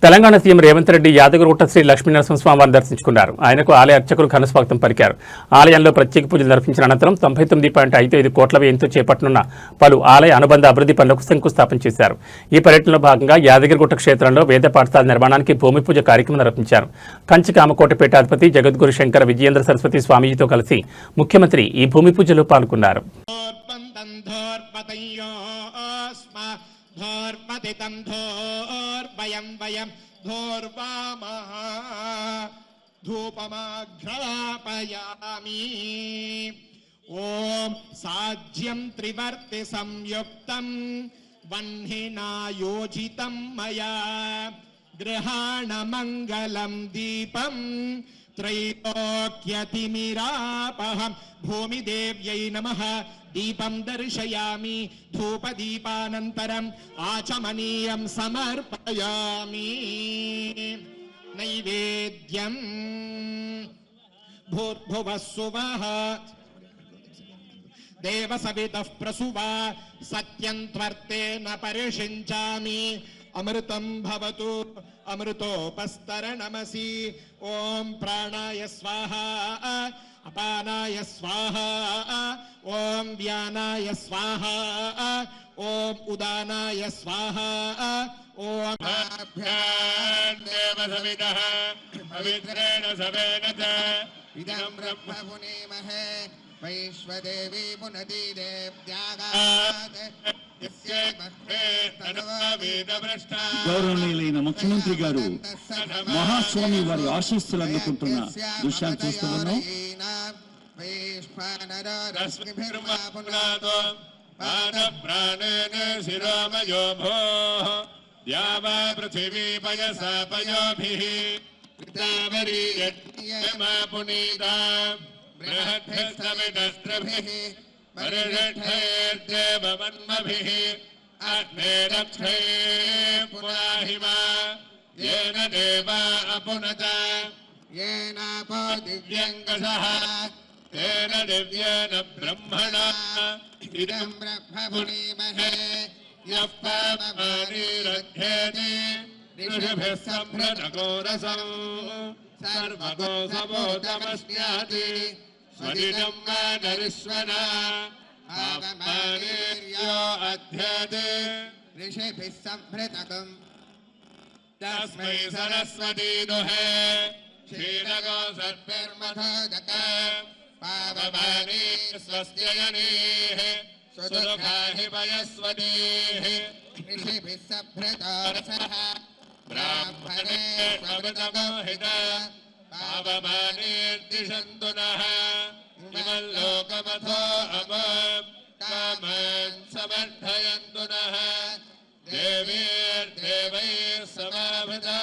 Telangana CM Revanth Reddy Yadagirigutta Shri లక్ష్మీనరసింహస్వామివారిని దర్శించుకున్నారు. ఆయనకు ఆలయ అర్చకులు ఘనస్వాగతం పలికారు. ఆలయంలో ప్రత్యేక పూజలు నిర్వహించిన అనంతరం 99.55 కోట్ల వ్యయంతో చేపట్టనున్న పలు ఆలయ అనుబంధ అభివృద్ధి పనులకు శంకుస్థాపన చేశారు. ఈ పర్యటనలో భాగంగా యాదగిరిగుట్ట క్షేత్రంలో వేద పాఠశాల నిర్మాణానికి భూమి పూజ కార్యక్రమం నిర్వహించారు. కంచి కామకోట పీఠాధిపతి జగద్గురు శంకర విజయేంద్ర సరస్వతి స్వామీజీతో కలిసి ముఖ్యమంత్రి ఈ భూమి పూజలో పాల్గొన్నారు. धोर्पतितं धोर्वयं वयं धोर्वामः धूपमाघ्रापयामि ॐ साज्यं त्रिवर्ति संयुक्तं वह्निना योजितं मया गृहाणमङ्गलं दीपं त्रैलोक्यतिमिरापहं भूमिदेव्यै नमः दीपं दर्शयामि धूपदीपानन्तरम् आचमनीयं समर्पयामि नैवेद्यं भूर्भुवः सुवः देवसवितः प्रसुवा सत्यं त्वर्तेन परिषिञ्चामि अमृतं भवतु अमृतोपस्तरणमसि ॐ प्राणाय स्वाहा अपानाय स्वाहा ॐ व्यानाय स्वाहा ॐ उदानाय स्वाहा ॐ देवसवितः पवित्रेण सवेन च इदं ब्रह्म पुनेमहे वैश्वदेवी पुनति देव्यागात् గౌరవనీయులైన ముఖ్యమంత్రి గారు మహాస్వామి వారి ఆశీస్సులు అందుకుంటున్న దృశ్యాన్ని చూస్తూ ఉన్నాం. परिषद्धैर्देवमन्मभिः अग्नेरक्षै पुराहिमा येन देवा अपुनत येनापो दिव्यङ्गसः तेन दिव्येन ब्रह्मणा इदं ब्रह्म पुनीमहे यः पापमानीरध्येति ऋषिभिः सम्भृतको रसं सर्वगो समोदमस्याति स्वदिनं मानरिश्वना पावमानीर्यो अध्यते ऋषिभिः सम्भृतकम् तस्मै सरस्वती दुहे क्षीरगो सर्पिर्मथोदक पावमानी स्वस्य जनीः सुदुःखा हि पयस्वतीः ऋषिभिः सम्भृतो रसः ब्राह्मणे प्रभृतको हिता पावमानीर्दिशन्तु नः इमं लोकमथो अमां कामान् समर्थयन्तु नः देवीर्देवैः समाभृता।